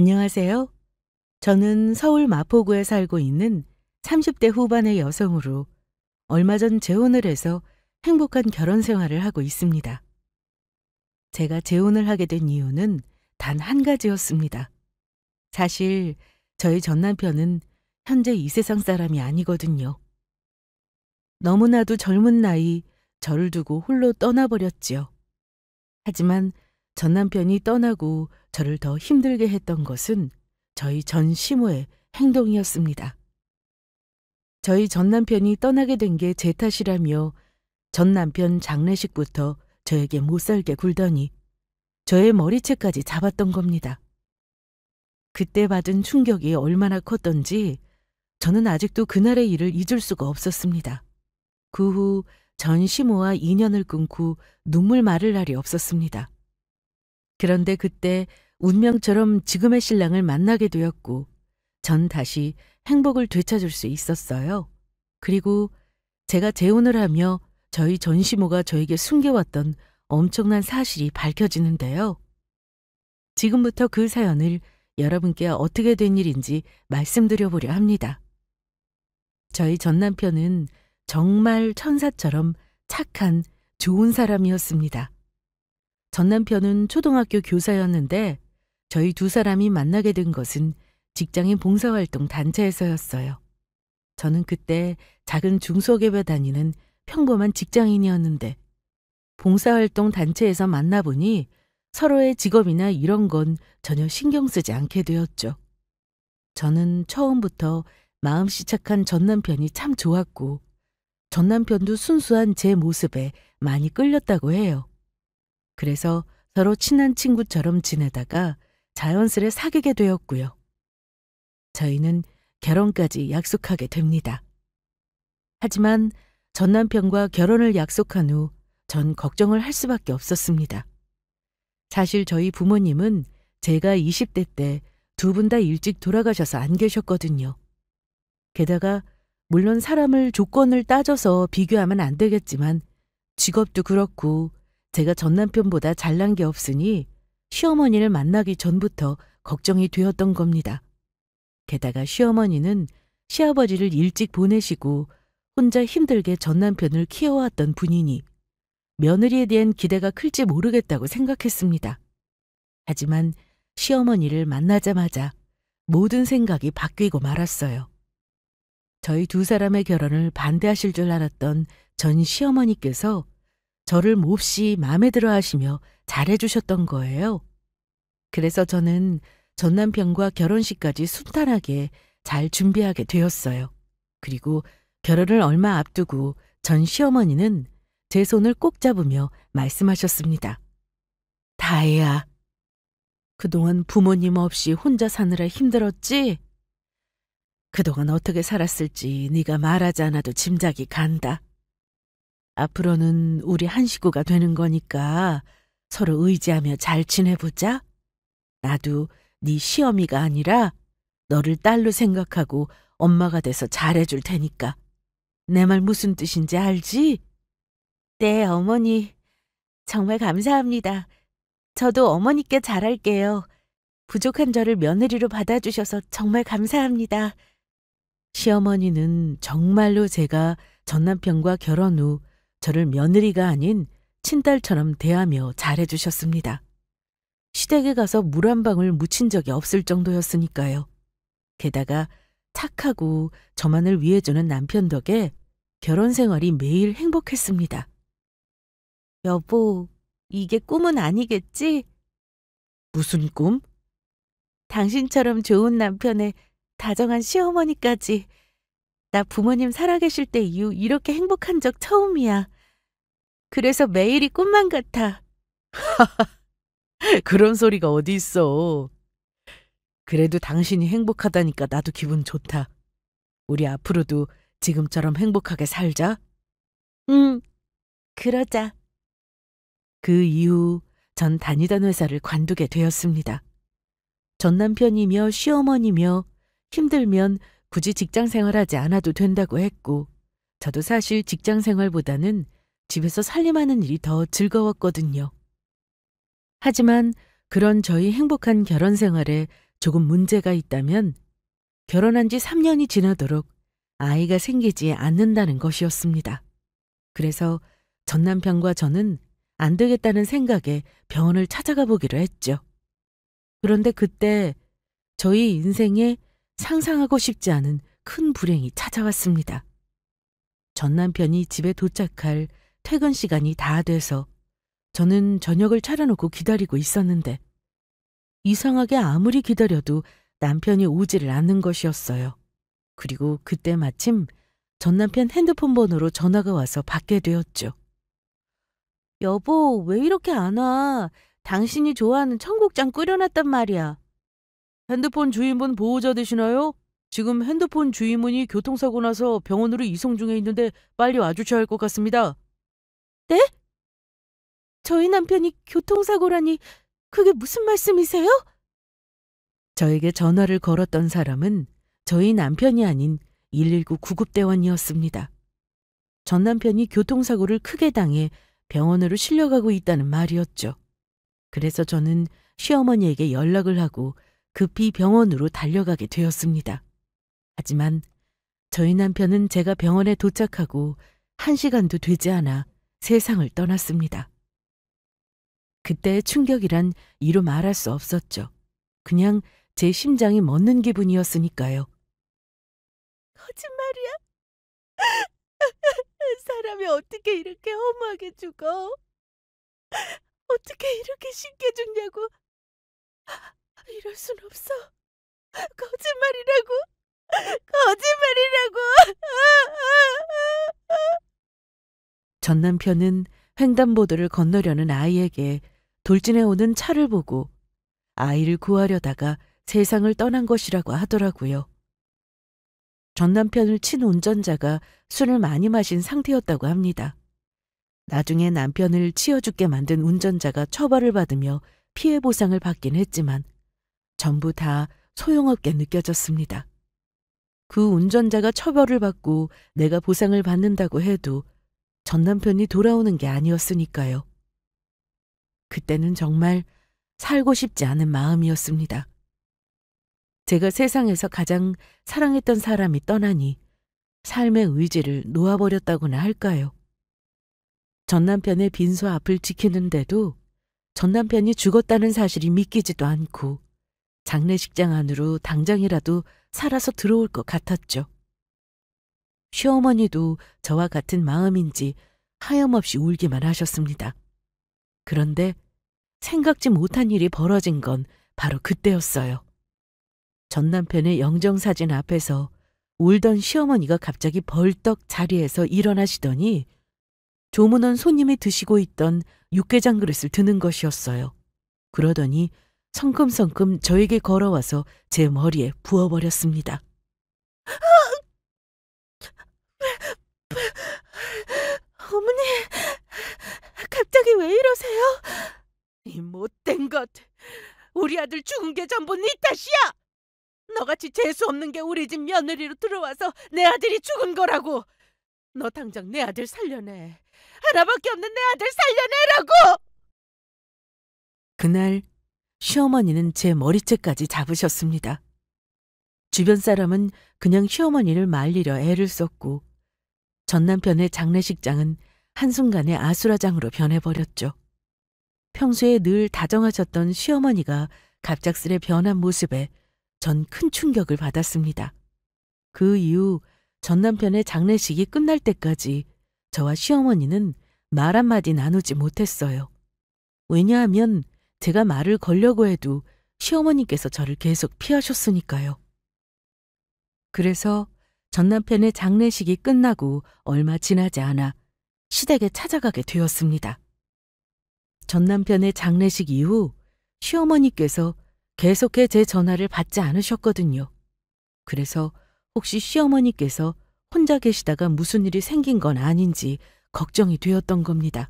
안녕하세요. 저는 서울 마포구에 살고 있는 30대 후반의 여성으로 얼마 전 재혼을 해서 행복한 결혼 생활을 하고 있습니다. 제가 재혼을 하게 된 이유는 단 한 가지였습니다. 사실 저희 전 남편은 현재 이 세상 사람이 아니거든요. 너무나도 젊은 나이 저를 두고 홀로 떠나버렸지요. 하지만 전 남편이 떠나고 저를 더 힘들게 했던 것은 저희 전 시모의 행동이었습니다. 저희 전 남편이 떠나게 된 게 제 탓이라며 전 남편 장례식부터 저에게 못살게 굴더니 저의 머리채까지 잡았던 겁니다. 그때 받은 충격이 얼마나 컸던지 저는 아직도 그날의 일을 잊을 수가 없었습니다. 그 후 전 시모와 인연을 끊고 눈물 마를 날이 없었습니다. 그런데 그때 운명처럼 지금의 신랑을 만나게 되었고 전 다시 행복을 되찾을 수 있었어요. 그리고 제가 재혼을 하며 저희 전 시모가 저에게 숨겨왔던 엄청난 사실이 밝혀지는데요. 지금부터 그 사연을 여러분께 어떻게 된 일인지 말씀드려보려 합니다. 저희 전 남편은 정말 천사처럼 착한 좋은 사람이었습니다. 전 남편은 초등학교 교사였는데 저희 두 사람이 만나게 된 것은 직장인 봉사활동 단체에서였어요. 저는 그때 작은 중소기업에 다니는 평범한 직장인이었는데 봉사활동 단체에서 만나보니 서로의 직업이나 이런 건 전혀 신경 쓰지 않게 되었죠. 저는 처음부터 마음씨 착한 전 남편이 참 좋았고 전 남편도 순수한 제 모습에 많이 끌렸다고 해요. 그래서 서로 친한 친구처럼 지내다가 자연스레 사귀게 되었고요. 저희는 결혼까지 약속하게 됩니다. 하지만 전 남편과 결혼을 약속한 후 전 걱정을 할 수밖에 없었습니다. 사실 저희 부모님은 제가 20대 때 두 분 다 일찍 돌아가셔서 안 계셨거든요. 게다가 물론 사람을 조건을 따져서 비교하면 안 되겠지만 직업도 그렇고 제가 전 남편보다 잘난 게 없으니 시어머니를 만나기 전부터 걱정이 되었던 겁니다. 게다가 시어머니는 시아버지를 일찍 보내시고 혼자 힘들게 전 남편을 키워왔던 분이니 며느리에 대한 기대가 클지 모르겠다고 생각했습니다. 하지만 시어머니를 만나자마자 모든 생각이 바뀌고 말았어요. 저희 두 사람의 결혼을 반대하실 줄 알았던 전 시어머니께서 저를 몹시 마음에 들어 하시며 잘해주셨던 거예요. 그래서 저는 전 남편과 결혼식까지 순탄하게 잘 준비하게 되었어요. 그리고 결혼을 얼마 앞두고 전 시어머니는 제 손을 꼭 잡으며 말씀하셨습니다. 다혜야, 그동안 부모님 없이 혼자 사느라 힘들었지? 그동안 어떻게 살았을지 네가 말하지 않아도 짐작이 간다. 앞으로는 우리 한 식구가 되는 거니까 서로 의지하며 잘 지내보자. 나도 네 시어미가 아니라 너를 딸로 생각하고 엄마가 돼서 잘해줄 테니까. 내 말 무슨 뜻인지 알지? 네, 어머니. 정말 감사합니다. 저도 어머니께 잘할게요. 부족한 저를 며느리로 받아주셔서 정말 감사합니다. 시어머니는 정말로 제가 전 남편과 결혼 후 저를 며느리가 아닌 친딸처럼 대하며 잘해주셨습니다. 시댁에 가서 물 한 방울 묻힌 적이 없을 정도였으니까요. 게다가 착하고 저만을 위해주는 남편 덕에 결혼 생활이 매일 행복했습니다. 여보, 이게 꿈은 아니겠지? 무슨 꿈? 당신처럼 좋은 남편에 다정한 시어머니까지. 나 부모님 살아계실 때 이후 이렇게 행복한 적 처음이야. 그래서 매일이 꿈만 같아. 그런 소리가 어디 있어. 그래도 당신이 행복하다니까 나도 기분 좋다. 우리 앞으로도 지금처럼 행복하게 살자. 응, 그러자. 그 이후 전 다니던 회사를 관두게 되었습니다. 전 남편이며 시어머니며 힘들면 굳이 직장 생활하지 않아도 된다고 했고 저도 사실 직장 생활보다는 집에서 살림하는 일이 더 즐거웠거든요. 하지만 그런 저희 행복한 결혼 생활에 조금 문제가 있다면 결혼한 지 3년이 지나도록 아이가 생기지 않는다는 것이었습니다. 그래서 전 남편과 저는 안 되겠다는 생각에 병원을 찾아가 보기로 했죠. 그런데 그때 저희 인생에 상상하고 싶지 않은 큰 불행이 찾아왔습니다. 전 남편이 집에 도착할 퇴근 시간이 다 돼서 저는 저녁을 차려놓고 기다리고 있었는데 이상하게 아무리 기다려도 남편이 오지를 않는 것이었어요. 그리고 그때 마침 전 남편 핸드폰 번호로 전화가 와서 받게 되었죠. 여보, 왜 이렇게 안 와? 당신이 좋아하는 청국장 끓여놨단 말이야. 핸드폰 주인분 보호자 되시나요? 지금 핸드폰 주인분이 교통사고 나서 병원으로 이송 중에 있는데 빨리 와주셔야 할 것 같습니다. 네? 저희 남편이 교통사고라니 그게 무슨 말씀이세요? 저에게 전화를 걸었던 사람은 저희 남편이 아닌 119 구급대원이었습니다. 전 남편이 교통사고를 크게 당해 병원으로 실려가고 있다는 말이었죠. 그래서 저는 시어머니에게 연락을 하고 급히 병원으로 달려가게 되었습니다. 하지만 저희 남편은 제가 병원에 도착하고 1시간도 되지 않아 세상을 떠났습니다. 그때의 충격이란 이루 말할 수 없었죠. 그냥 제 심장이 멎는 기분이었으니까요. 거짓말이야? 사람이 어떻게 이렇게 허무하게 죽어? 어떻게 이렇게 쉽게 죽냐고? 이럴 순 없어. 거짓말이라고. 거짓말이라고. 전 남편은 횡단보도를 건너려는 아이에게 돌진해 오는 차를 보고 아이를 구하려다가 세상을 떠난 것이라고 하더라고요. 전 남편을 친 운전자가 술을 많이 마신 상태였다고 합니다. 나중에 남편을 치여 죽게 만든 운전자가 처벌을 받으며 피해 보상을 받긴 했지만 전부 다 소용없게 느껴졌습니다. 그 운전자가 처벌을 받고 내가 보상을 받는다고 해도 전 남편이 돌아오는 게 아니었으니까요. 그때는 정말 살고 싶지 않은 마음이었습니다. 제가 세상에서 가장 사랑했던 사람이 떠나니 삶의 의지를 놓아버렸다고나 할까요? 전 남편의 빈소 앞을 지키는데도 전 남편이 죽었다는 사실이 믿기지도 않고 장례식장 안으로 당장이라도 살아서 들어올 것 같았죠. 시어머니도 저와 같은 마음인지 하염없이 울기만 하셨습니다. 그런데 생각지 못한 일이 벌어진 건 바로 그때였어요. 전 남편의 영정사진 앞에서 울던 시어머니가 갑자기 벌떡 자리에서 일어나시더니 조문원 손님이 드시고 있던 육개장 그릇을 드는 것이었어요. 그러더니 성큼성큼 저에게 걸어와서 제 머리에 부어버렸습니다. 어머니, 갑자기 왜 이러세요? 이 못된 것, 우리 아들 죽은 게 전부 네 탓이야! 너같이 재수 없는 게 우리 집 며느리로 들어와서 내 아들이 죽은 거라고! 너 당장 내 아들 살려내! 하나밖에 없는 내 아들 살려내라고! 그날 시어머니는 제 머리채까지 잡으셨습니다. 주변 사람은 그냥 시어머니를 말리려 애를 썼고 전 남편의 장례식장은 한순간에 아수라장으로 변해버렸죠. 평소에 늘 다정하셨던 시어머니가 갑작스레 변한 모습에 전 큰 충격을 받았습니다. 그 이후 전 남편의 장례식이 끝날 때까지 저와 시어머니는 말 한마디 나누지 못했어요. 왜냐하면 제가 말을 걸려고 해도 시어머니께서 저를 계속 피하셨으니까요. 그래서 전 남편의 장례식이 끝나고 얼마 지나지 않아 시댁에 찾아가게 되었습니다. 전 남편의 장례식 이후 시어머니께서 계속해 제 전화를 받지 않으셨거든요. 그래서 혹시 시어머니께서 혼자 계시다가 무슨 일이 생긴 건 아닌지 걱정이 되었던 겁니다.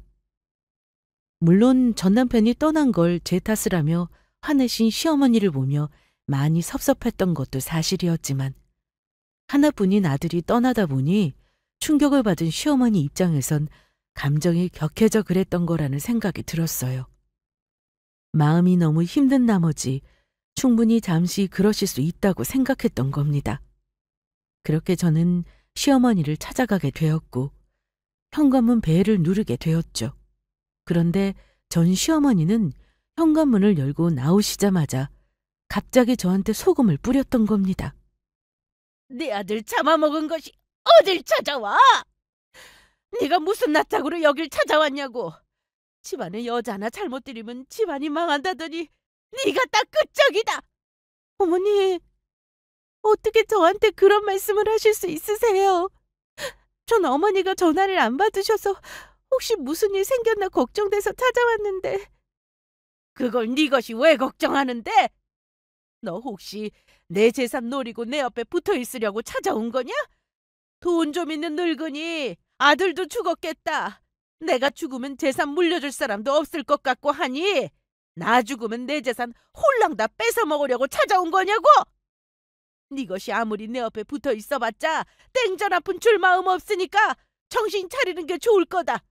물론 전 남편이 떠난 걸 제 탓을 하며 화내신 시어머니를 보며 많이 섭섭했던 것도 사실이었지만 하나뿐인 아들이 떠나다 보니 충격을 받은 시어머니 입장에선 감정이 격해져 그랬던 거라는 생각이 들었어요. 마음이 너무 힘든 나머지 충분히 잠시 그러실 수 있다고 생각했던 겁니다. 그렇게 저는 시어머니를 찾아가게 되었고 현관문 벨을 누르게 되었죠. 그런데 전 시어머니는 현관문을 열고 나오시자마자 갑자기 저한테 소금을 뿌렸던 겁니다. 네 아들 잡아먹은 것이 어딜 찾아와? 네가 무슨 낯짝으로 여길 찾아왔냐고. 집안에 여자 하나 잘못 들이면 집안이 망한다더니 네가 딱 끝적이다. 어머니, 어떻게 저한테 그런 말씀을 하실 수 있으세요? 전 어머니가 전화를 안 받으셔서 혹시 무슨 일 생겼나 걱정돼서 찾아왔는데. 그걸 네 것이 왜 걱정하는데? 너 혹시 내 재산 노리고 내 옆에 붙어 있으려고 찾아온 거냐? 돈 좀 있는 늙은이 아들도 죽었겠다. 내가 죽으면 재산 물려줄 사람도 없을 것 같고 하니 나 죽으면 내 재산 홀랑 다 뺏어 먹으려고 찾아온 거냐고? 네 것이 아무리 내 옆에 붙어 있어봤자 땡전 아픈 줄 마음 없으니까 정신 차리는 게 좋을 거다.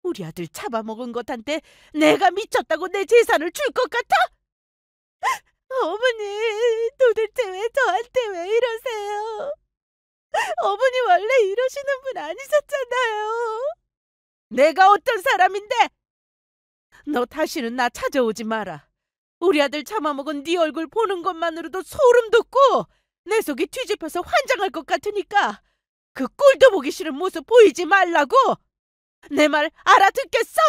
우리 아들 잡아먹은 것한테 내가 미쳤다고 내 재산을 줄 것 같아? 어머니, 도대체 왜 저한테 왜 이러세요? 어머니 원래 이러시는 분 아니셨잖아요. 내가 어떤 사람인데? 너 다시는 나 찾아오지 마라. 우리 아들 잡아먹은 네 얼굴 보는 것만으로도 소름 돋고 내 속이 뒤집혀서 환장할 것 같으니까 그 꼴도 보기 싫은 모습 보이지 말라고. 내 말 알아듣겠어?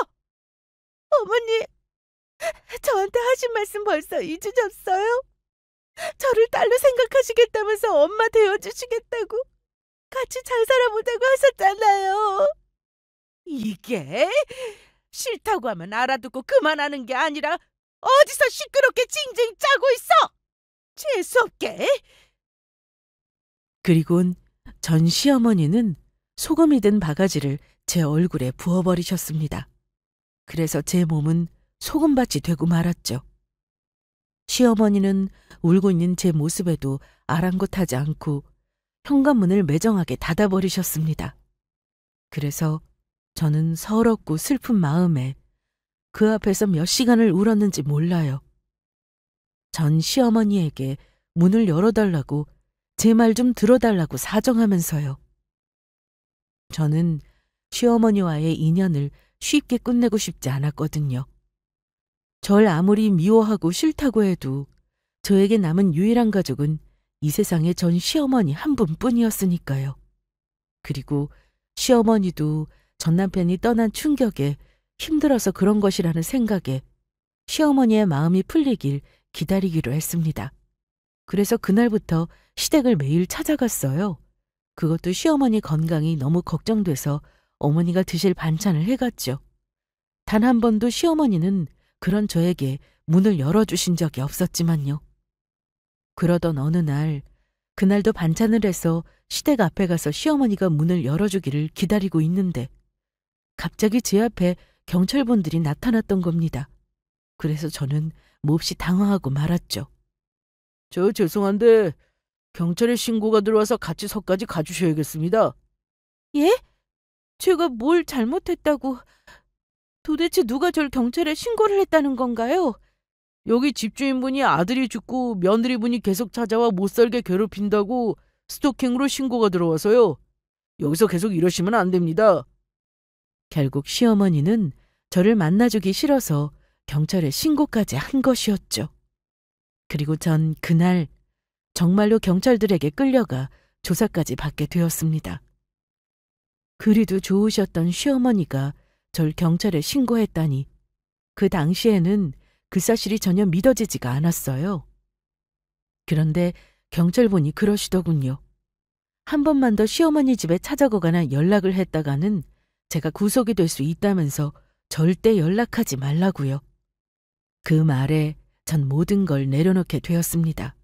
어머니, 저한테 하신 말씀 벌써 잊으셨어요? 저를 딸로 생각하시겠다면서 엄마 되어주시겠다고 같이 잘 살아보자고 하셨잖아요. 이게 싫다고 하면 알아듣고 그만하는 게 아니라 어디서 시끄럽게 징징 짜고 있어? 재수없게. 그리곤 전 시어머니는 소금이 든 바가지를 제 얼굴에 부어버리셨습니다. 그래서 제 몸은 소금밭이 되고 말았죠. 시어머니는 울고 있는 제 모습에도 아랑곳하지 않고 현관문을 매정하게 닫아버리셨습니다. 그래서 저는 서럽고 슬픈 마음에 그 앞에서 몇 시간을 울었는지 몰라요. 전 시어머니에게 문을 열어달라고 제 말 좀 들어달라고 사정하면서요. 저는 시어머니와의 인연을 쉽게 끝내고 싶지 않았거든요. 절 아무리 미워하고 싫다고 해도 저에게 남은 유일한 가족은 이 세상에 전 시어머니 한 분뿐이었으니까요. 그리고 시어머니도 전 남편이 떠난 충격에 힘들어서 그런 것이라는 생각에 시어머니의 마음이 풀리길 기다리기로 했습니다. 그래서 그날부터 시댁을 매일 찾아갔어요. 그것도 시어머니 건강이 너무 걱정돼서 어머니가 드실 반찬을 해갔죠. 단 한 번도 시어머니는 그런 저에게 문을 열어주신 적이 없었지만요. 그러던 어느 날, 그날도 반찬을 해서 시댁 앞에 가서 시어머니가 문을 열어주기를 기다리고 있는데 갑자기 제 앞에 경찰분들이 나타났던 겁니다. 그래서 저는 몹시 당황하고 말았죠. 저 죄송한데 경찰에 신고가 들어와서 같이 서까지 가주셔야겠습니다. 예? 제가 뭘 잘못했다고... 도대체 누가 절 경찰에 신고를 했다는 건가요? 여기 집주인분이 아들이 죽고 며느리분이 계속 찾아와 못살게 괴롭힌다고 스토킹으로 신고가 들어와서요. 여기서 계속 이러시면 안 됩니다. 결국 시어머니는 저를 만나주기 싫어서 경찰에 신고까지 한 것이었죠. 그리고 전 그날 정말로 경찰들에게 끌려가 조사까지 받게 되었습니다. 그리도 좋으셨던 시어머니가 절 경찰에 신고했다니 그 당시에는 그 사실이 전혀 믿어지지가 않았어요. 그런데 경찰분이 그러시더군요. 한 번만 더 시어머니 집에 찾아가거나 연락을 했다가는 제가 구속이 될 수 있다면서 절대 연락하지 말라고요. 그 말에 전 모든 걸 내려놓게 되었습니다.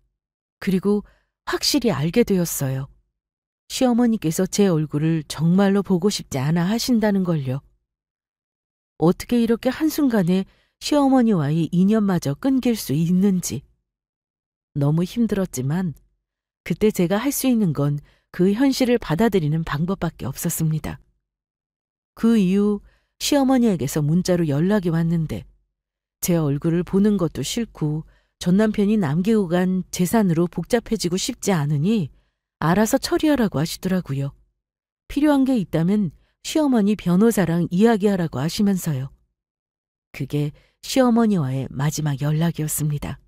그리고 확실히 알게 되었어요. 시어머니께서 제 얼굴을 정말로 보고 싶지 않아 하신다는 걸요. 어떻게 이렇게 한순간에 시어머니와의 인연마저 끊길 수 있는지. 너무 힘들었지만 그때 제가 할 수 있는 건 그 현실을 받아들이는 방법밖에 없었습니다. 그 이후 시어머니에게서 문자로 연락이 왔는데 제 얼굴을 보는 것도 싫고 전 남편이 남기고 간 재산으로 복잡해지고 싶지 않으니 알아서 처리하라고 하시더라고요. 필요한 게 있다면 시어머니 변호사랑 이야기하라고 하시면서요. 그게 시어머니와의 마지막 연락이었습니다.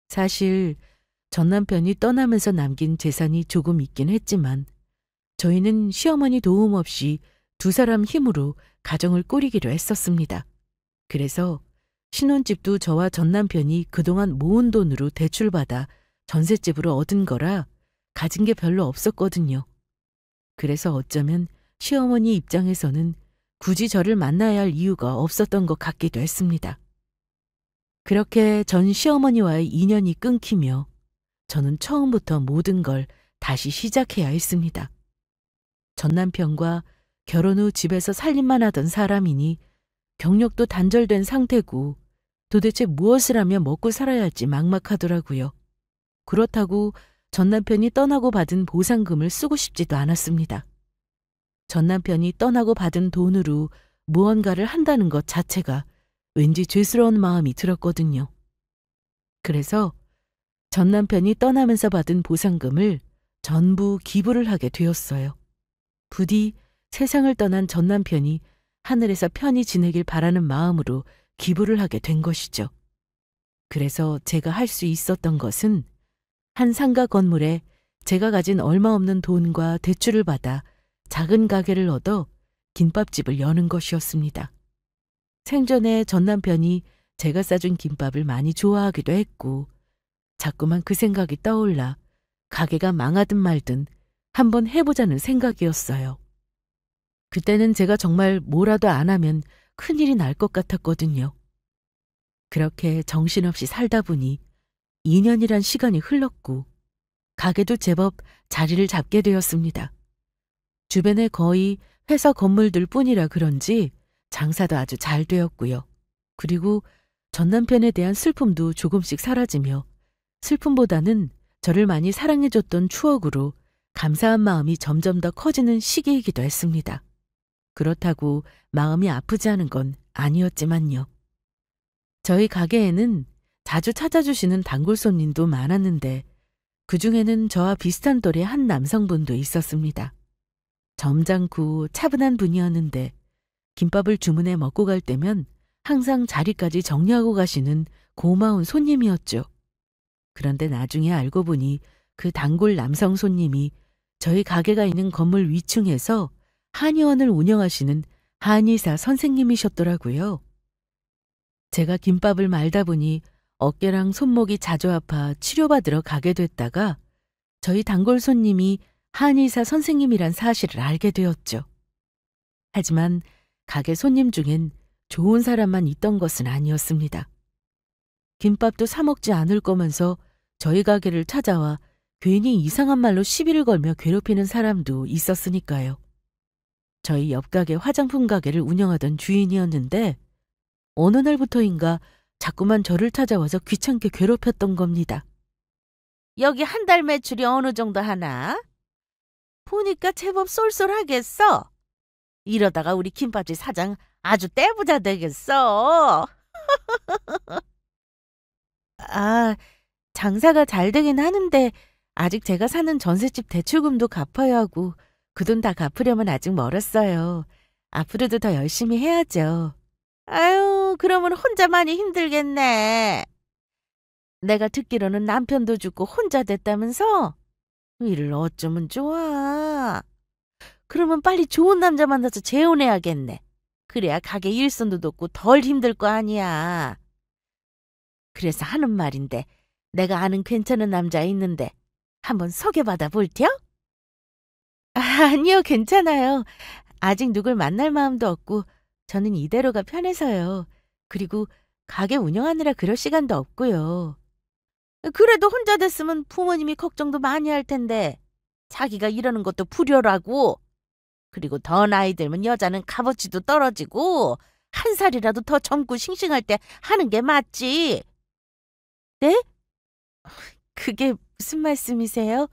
사실 전 남편이 떠나면서 남긴 재산이 조금 있긴 했지만 저희는 시어머니 도움 없이 두 사람 힘으로 가정을 꾸리기로 했었습니다. 그래서 신혼집도 저와 전 남편이 그동안 모은 돈으로 대출받아 전셋집으로 얻은 거라 가진 게 별로 없었거든요. 그래서 어쩌면 시어머니 입장에서는 굳이 저를 만나야 할 이유가 없었던 것 같기도 했습니다. 그렇게 전 시어머니와의 인연이 끊기며 저는 처음부터 모든 걸 다시 시작해야 했습니다. 전 남편과 결혼 후 집에서 살림만 하던 사람이니 경력도 단절된 상태고 도대체 무엇을 하며 먹고 살아야 할지 막막하더라고요. 그렇다고 전 남편이 떠나고 받은 보상금을 쓰고 싶지도 않았습니다. 전 남편이 떠나고 받은 돈으로 무언가를 한다는 것 자체가 왠지 죄스러운 마음이 들었거든요. 그래서 전 남편이 떠나면서 받은 보상금을 전부 기부를 하게 되었어요. 부디 세상을 떠난 전 남편이 하늘에서 편히 지내길 바라는 마음으로 기부를 하게 된 것이죠. 그래서 제가 할 수 있었던 것은 한 상가 건물에 제가 가진 얼마 없는 돈과 대출을 받아 작은 가게를 얻어 김밥집을 여는 것이었습니다. 생전에 전 남편이 제가 싸준 김밥을 많이 좋아하기도 했고 자꾸만 그 생각이 떠올라 가게가 망하든 말든 한번 해보자는 생각이었어요. 그때는 제가 정말 뭐라도 안 하면 큰일이 날 것 같았거든요. 그렇게 정신없이 살다 보니 2년이란 시간이 흘렀고 가게도 제법 자리를 잡게 되었습니다. 주변에 거의 회사 건물들 뿐이라 그런지 장사도 아주 잘 되었고요. 그리고 전 남편에 대한 슬픔도 조금씩 사라지며 슬픔보다는 저를 많이 사랑해줬던 추억으로 감사한 마음이 점점 더 커지는 시기이기도 했습니다. 그렇다고 마음이 아프지 않은 건 아니었지만요. 저희 가게에는 자주 찾아주시는 단골 손님도 많았는데 그중에는 저와 비슷한 또래 한 남성분도 있었습니다. 점잖고 차분한 분이었는데 김밥을 주문해 먹고 갈 때면 항상 자리까지 정리하고 가시는 고마운 손님이었죠. 그런데 나중에 알고 보니 그 단골 남성 손님이 저희 가게가 있는 건물 위층에서 한의원을 운영하시는 한의사 선생님이셨더라고요. 제가 김밥을 말다 보니 어깨랑 손목이 자주 아파 치료받으러 가게 됐다가 저희 단골 손님이 한의사 선생님이란 사실을 알게 되었죠. 하지만 가게 손님 중엔 좋은 사람만 있던 것은 아니었습니다. 김밥도 사 먹지 않을 거면서 저희 가게를 찾아와 괜히 이상한 말로 시비를 걸며 괴롭히는 사람도 있었으니까요. 저희 옆 가게 화장품 가게를 운영하던 주인이었는데 어느 날부터인가 자꾸만 저를 찾아와서 귀찮게 괴롭혔던 겁니다. 여기 한 달 매출이 어느 정도 하나? 보니까 제법 쏠쏠하겠어. 이러다가 우리 김밥집 사장 아주 떼부자 되겠어. 아, 장사가 잘 되긴 하는데 아직 제가 사는 전셋집 대출금도 갚아야 하고 그 돈 다 갚으려면 아직 멀었어요. 앞으로도 더 열심히 해야죠. 아유, 그러면 혼자 많이 힘들겠네. 내가 듣기로는 남편도 죽고 혼자 됐다면서? 일을 어쩌면 좋아. 그러면 빨리 좋은 남자 만나서 재혼해야겠네. 그래야 가게 일손도 돕고 덜 힘들 거 아니야. 그래서 하는 말인데 내가 아는 괜찮은 남자 있는데 한번 소개받아 볼텨? 아니요, 괜찮아요. 아직 누굴 만날 마음도 없고 저는 이대로가 편해서요. 그리고 가게 운영하느라 그럴 시간도 없고요. 그래도 혼자 됐으면 부모님이 걱정도 많이 할 텐데 자기가 이러는 것도 불효라고. 그리고 더 나이 들면 여자는 값어치도 떨어지고 한 살이라도 더 젊고 싱싱할 때 하는 게 맞지. 네? 그게 무슨 말씀이세요?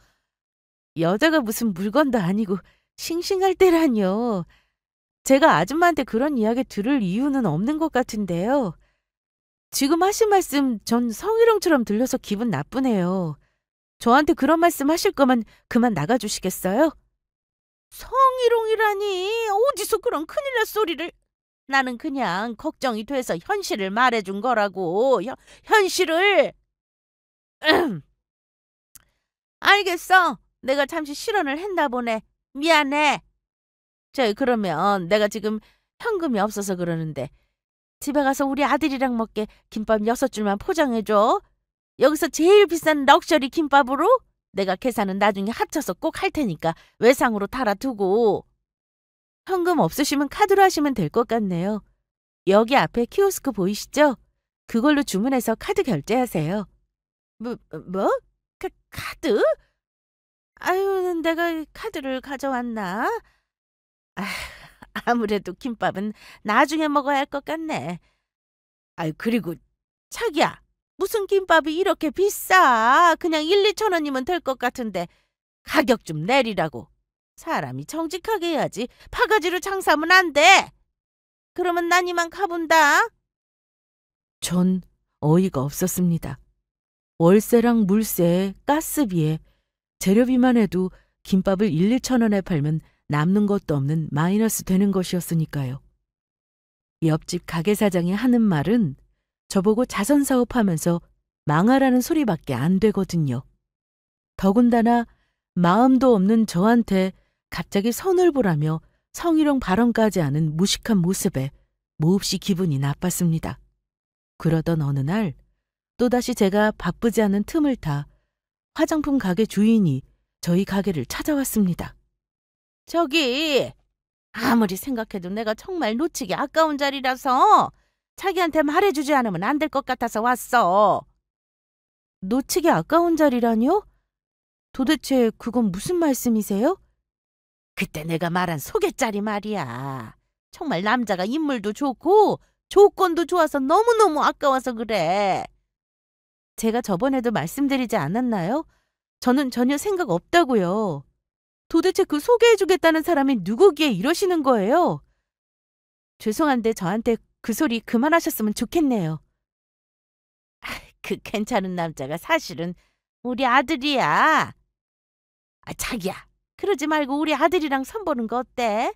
여자가 무슨 물건도 아니고 싱싱할 때라뇨. 제가 아줌마한테 그런 이야기 들을 이유는 없는 것 같은데요. 지금 하신 말씀 전 성희롱처럼 들려서 기분 나쁘네요. 저한테 그런 말씀 하실 거면 그만 나가주시겠어요? 성희롱이라니 어디서 그런 큰일 날 소리를. 나는 그냥 걱정이 돼서 현실을 말해준 거라고. 현실을. 알겠어. 내가 잠시 실언을 했나 보네. 미안해. 그러면 내가 지금 현금이 없어서 그러는데 집에 가서 우리 아들이랑 먹게 김밥 6줄만 포장해줘. 여기서 제일 비싼 럭셔리 김밥으로. 내가 계산은 나중에 합쳐서 꼭 할 테니까 외상으로 달아두고. 현금 없으시면 카드로 하시면 될 것 같네요. 여기 앞에 키오스크 보이시죠? 그걸로 주문해서 카드 결제하세요. 뭐? 카드? 아유, 내가 카드를 가져왔나? 아무래도 김밥은 나중에 먹어야 할 것 같네. 그리고 자기야, 무슨 김밥이 이렇게 비싸? 그냥 1-2천 원이면 될 것 같은데 가격 좀 내리라고. 사람이 정직하게 해야지 바가지로 장사하면 안 돼. 그러면 난 이만 가본다. 전 어이가 없었습니다. 월세랑 물세, 가스비에 재료비만 해도 김밥을 1-2천 원에 팔면 남는 것도 없는 마이너스 되는 것이었으니까요. 옆집 가게 사장이 하는 말은 저보고 자선사업하면서 망하라는 소리밖에 안 되거든요. 더군다나 마음도 없는 저한테 갑자기 선을 보라며 성희롱 발언까지 하는 무식한 모습에 몹시 기분이 나빴습니다. 그러던 어느 날 또다시 제가 바쁘지 않은 틈을 타 화장품 가게 주인이 저희 가게를 찾아왔습니다. 저기, 아무리 생각해도 내가 정말 놓치기 아까운 자리라서 자기한테 말해주지 않으면 안 될 것 같아서 왔어. 놓치기 아까운 자리라뇨? 도대체 그건 무슨 말씀이세요? 그때 내가 말한 소개자리 말이야. 정말 남자가 인물도 좋고 조건도 좋아서 너무너무 아까워서 그래. 제가 저번에도 말씀드리지 않았나요? 저는 전혀 생각 없다고요. 도대체 그 소개해주겠다는 사람이 누구기에 이러시는 거예요? 죄송한데 저한테 그 소리 그만하셨으면 좋겠네요. 그 괜찮은 남자가 사실은 우리 아들이야. 자기야, 그러지 말고 우리 아들이랑 선보는 거 어때?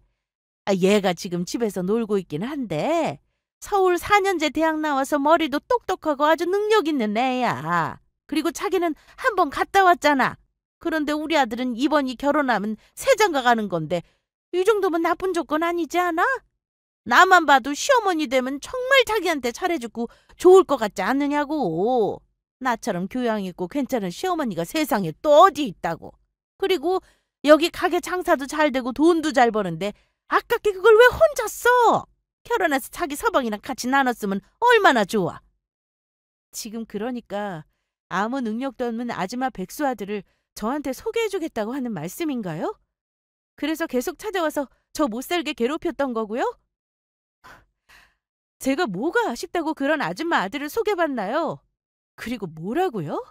얘가 지금 집에서 놀고 있긴 한데 서울 4년제 대학 나와서 머리도 똑똑하고 아주 능력 있는 애야. 그리고 자기는 한 번 갔다 왔잖아. 그런데 우리 아들은 이번이 결혼하면 새장가 가는 건데 이 정도면 나쁜 조건 아니지 않아? 나만 봐도 시어머니 되면 정말 자기한테 잘해주고 좋을 것 같지 않느냐고. 나처럼 교양 있고 괜찮은 시어머니가 세상에 또 어디 있다고. 그리고 여기 가게 장사도 잘 되고 돈도 잘 버는데 아깝게 그걸 왜 혼자 써? 결혼해서 자기 서방이랑 같이 나눴으면 얼마나 좋아. 지금 그러니까 아무 능력도 없는 아줌마 백수 아들을 저한테 소개해주겠다고 하는 말씀인가요? 그래서 계속 찾아와서 저 못살게 괴롭혔던 거고요? 제가 뭐가 아쉽다고 그런 아줌마 아들을 소개받나요? 그리고 뭐라고요?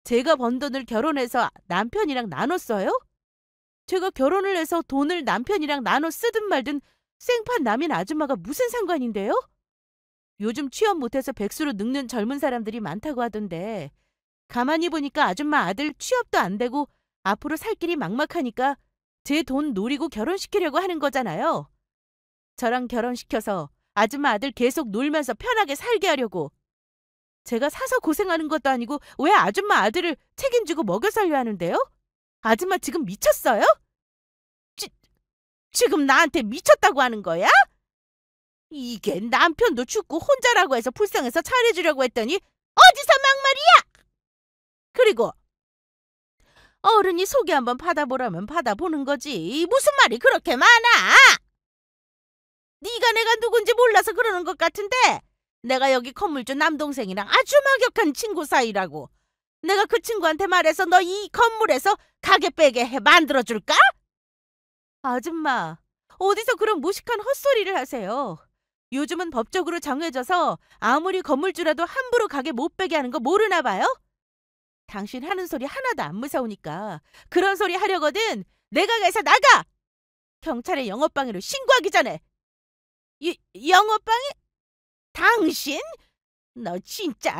제가 번 돈을 결혼해서 남편이랑 나눴어요? 제가 결혼을 해서 돈을 남편이랑 나눠 쓰든 말든 생판 남인 아줌마가 무슨 상관인데요? 요즘 취업 못해서 백수로 늙는 젊은 사람들이 많다고 하던데 가만히 보니까 아줌마 아들 취업도 안 되고 앞으로 살 길이 막막하니까 제 돈 노리고 결혼시키려고 하는 거잖아요. 저랑 결혼시켜서 아줌마 아들 계속 놀면서 편하게 살게 하려고. 제가 사서 고생하는 것도 아니고 왜 아줌마 아들을 책임지고 먹여 살려 하는데요? 아줌마 지금 미쳤어요? 지금 나한테 미쳤다고 하는 거야? 이게 남편도 죽고 혼자라고 해서 불쌍해서 잘해주려고 했더니 어디서 막말이야! 그리고 어른이 소개 한번 받아보라면 받아보는 거지. 무슨 말이 그렇게 많아? 네가 내가 누군지 몰라서 그러는 것 같은데 내가 여기 건물주 남동생이랑 아주 막역한 친구 사이라고. 내가 그 친구한테 말해서 너 이 건물에서 가게 빼게 만들어줄까? 아줌마, 어디서 그런 무식한 헛소리를 하세요. 요즘은 법적으로 정해져서 아무리 건물주라도 함부로 가게 못 빼게 하는 거 모르나 봐요? 당신 하는 소리 하나도 안 무서우니까 그런 소리 하려거든 내가 가서 나가! 경찰에 영업방해로 신고하기 전에. 영업방해? 당신? 너 진짜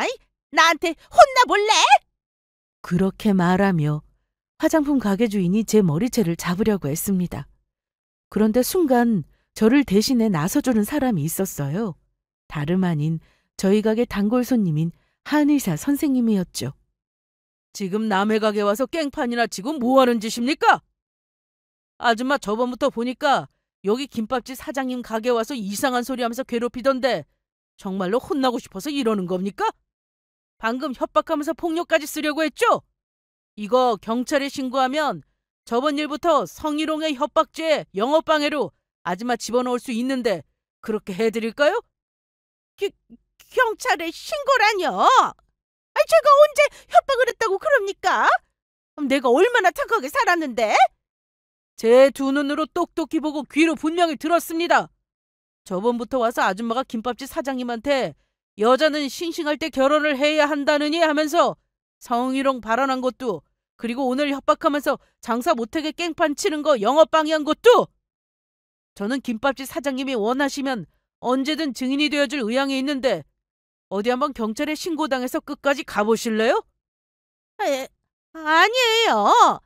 나한테 혼나볼래? 그렇게 말하며 화장품 가게 주인이 제 머리채를 잡으려고 했습니다. 그런데 순간 저를 대신해 나서주는 사람이 있었어요. 다름 아닌 저희 가게 단골 손님인 한의사 선생님이었죠. 지금 남의 가게 와서 깽판이나 치고 뭐 하는 짓입니까? 아줌마 저번부터 보니까 여기 김밥집 사장님 가게 와서 이상한 소리 하면서 괴롭히던데 정말로 혼나고 싶어서 이러는 겁니까? 방금 협박하면서 폭력까지 쓰려고 했죠? 이거 경찰에 신고하면 저번 일부터 성희롱의 협박죄, 영업방해로 아줌마 집어넣을 수 있는데 그렇게 해드릴까요? 경찰에 신고라뇨? 제가 언제 협박을 했다고 그럽니까? 내가 얼마나 착하게 살았는데? 제 두 눈으로 똑똑히 보고 귀로 분명히 들었습니다. 저번부터 와서 아줌마가 김밥집 사장님한테 여자는 싱싱할 때 결혼을 해야 한다느니 하면서 성희롱 발언한 것도, 그리고 오늘 협박하면서 장사 못하게 깽판 치는 거 영업방해한 것도, 저는 김밥집 사장님이 원하시면 언제든 증인이 되어줄 의향이 있는데 어디 한번 경찰에 신고당해서 끝까지 가보실래요? 아니에요.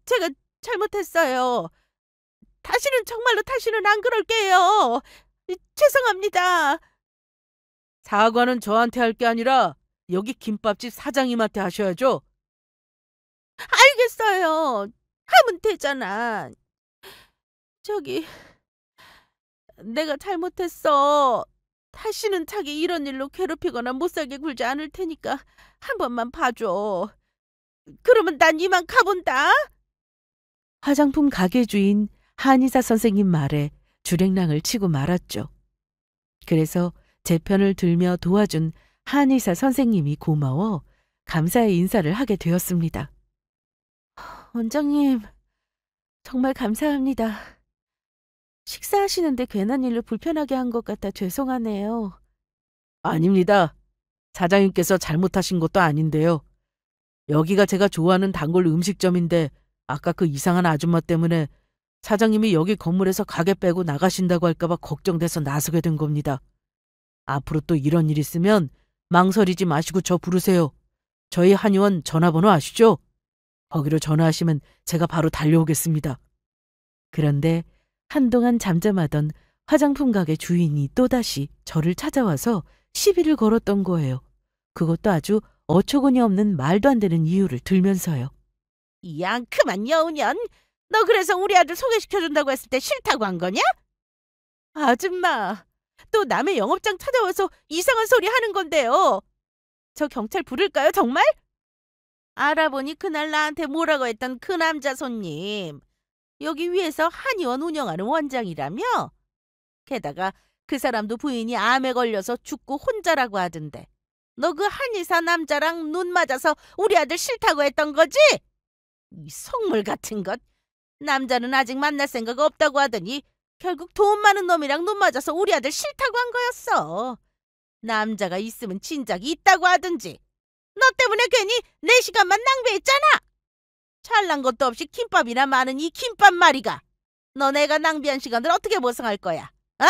제가 잘못했어요. 다시는 안 그럴게요. 죄송합니다. 사과는 저한테 할 게 아니라 여기 김밥집 사장님한테 하셔야죠. 알겠어요. 하면 되잖아. 내가 잘못했어. 다시는 자기 이런 일로 괴롭히거나 못살게 굴지 않을 테니까 한 번만 봐줘. 그러면 난 이만 가본다. 화장품 가게 주인 한의사 선생님 말에 주랭랑을 치고 말았죠. 그래서 제 편을 들며 도와준 한의사 선생님이 고마워 감사의 인사를 하게 되었습니다. 원장님, 정말 감사합니다. 식사하시는데 괜한 일로 불편하게 한 것 같아 죄송하네요. 아닙니다. 사장님께서 잘못하신 것도 아닌데요. 여기가 제가 좋아하는 단골 음식점인데 아까 그 이상한 아줌마 때문에 사장님이 여기 건물에서 가게 빼고 나가신다고 할까봐 걱정돼서 나서게 된 겁니다. 앞으로 또 이런 일 있으면 망설이지 마시고 저 부르세요. 저희 한의원 전화번호 아시죠? 거기로 전화하시면 제가 바로 달려오겠습니다. 그런데 한동안 잠잠하던 화장품 가게 주인이 또다시 저를 찾아와서 시비를 걸었던 거예요. 그것도 아주 어처구니 없는 말도 안 되는 이유를 들면서요. 이 앙큼한 여우년, 너 그래서 우리 아들 소개시켜준다고 했을 때 싫다고 한 거냐? 아줌마, 또 남의 영업장 찾아와서 이상한 소리 하는 건데요. 저 경찰 부를까요, 정말? 알아보니 그날 나한테 뭐라고 했던 그 남자 손님, 여기 위에서 한의원 운영하는 원장이라며? 게다가 그 사람도 부인이 암에 걸려서 죽고 혼자라고 하던데 너 그 한의사 남자랑 눈 맞아서 우리 아들 싫다고 했던 거지? 이 속물 같은 것. 남자는 아직 만날 생각 없다고 하더니 결국 돈 많은 놈이랑 눈 맞아서 우리 아들 싫다고 한 거였어. 남자가 있으면 진작이 있다고 하든지. 너 때문에 괜히 내 시간만 낭비했잖아. 잘난 것도 없이 김밥이나 많은 이 김밥말이가. 너 내가 낭비한 시간을 어떻게 보상할 거야? 어?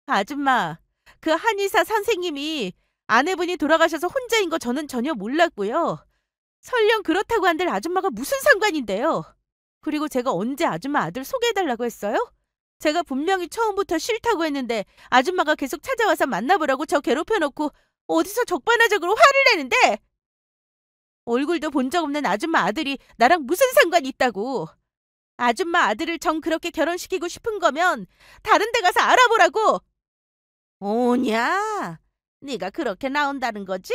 아줌마, 그 한의사 선생님이 아내분이 돌아가셔서 혼자인 거 저는 전혀 몰랐고요. 설령 그렇다고 한들 아줌마가 무슨 상관인데요. 그리고 제가 언제 아줌마 아들 소개해달라고 했어요? 제가 분명히 처음부터 싫다고 했는데 아줌마가 계속 찾아와서 만나보라고 저 괴롭혀놓고 어디서 적반하장으로 화를 내는데, 얼굴도 본 적 없는 아줌마 아들이 나랑 무슨 상관이 있다고. 아줌마 아들을 정 그렇게 결혼시키고 싶은 거면 다른 데 가서 알아보라고. 오냐? 네가 그렇게 나온다는 거지?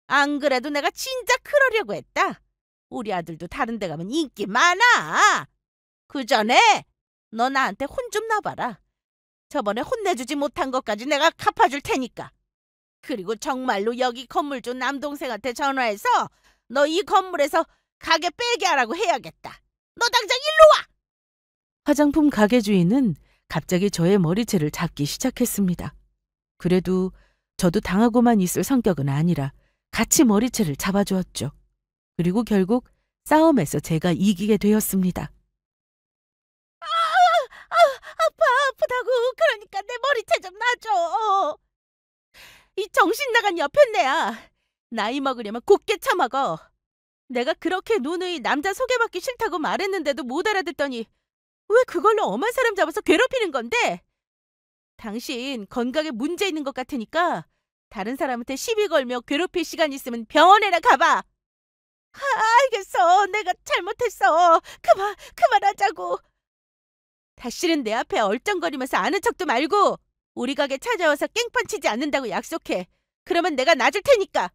안 그래도 내가 진작 그러려고 했다. 우리 아들도 다른 데 가면 인기 많아. 그 전에 너 나한테 혼 좀 나봐라. 저번에 혼내주지 못한 것까지 내가 갚아줄 테니까. 그리고 정말로 여기 건물주 남동생한테 전화해서 너 이 건물에서 가게 빼게 하라고 해야겠다. 너 당장 일로 와! 화장품 가게 주인은 갑자기 저의 머리채를 잡기 시작했습니다. 그래도 저도 당하고만 있을 성격은 아니라 같이 머리채를 잡아주었죠. 그리고 결국 싸움에서 제가 이기게 되었습니다. 아파다고. 그러니까 내 머리채 좀 놔줘. 이 정신 나간 여편네야. 나이 먹으려면 곱게 처먹어. 내가 그렇게 누누이 남자 소개받기 싫다고 말했는데도 못 알아듣더니 왜 그걸로 엄한 사람 잡아서 괴롭히는 건데? 당신 건강에 문제 있는 것 같으니까 다른 사람한테 시비 걸며 괴롭힐 시간 있으면 병원에나 가봐. 알겠어. 내가 잘못했어. 그만하자고. 다시는 내 앞에 얼쩡거리면서 아는 척도 말고 우리 가게 찾아와서 깽판 치지 않는다고 약속해. 그러면 내가 놔줄 테니까.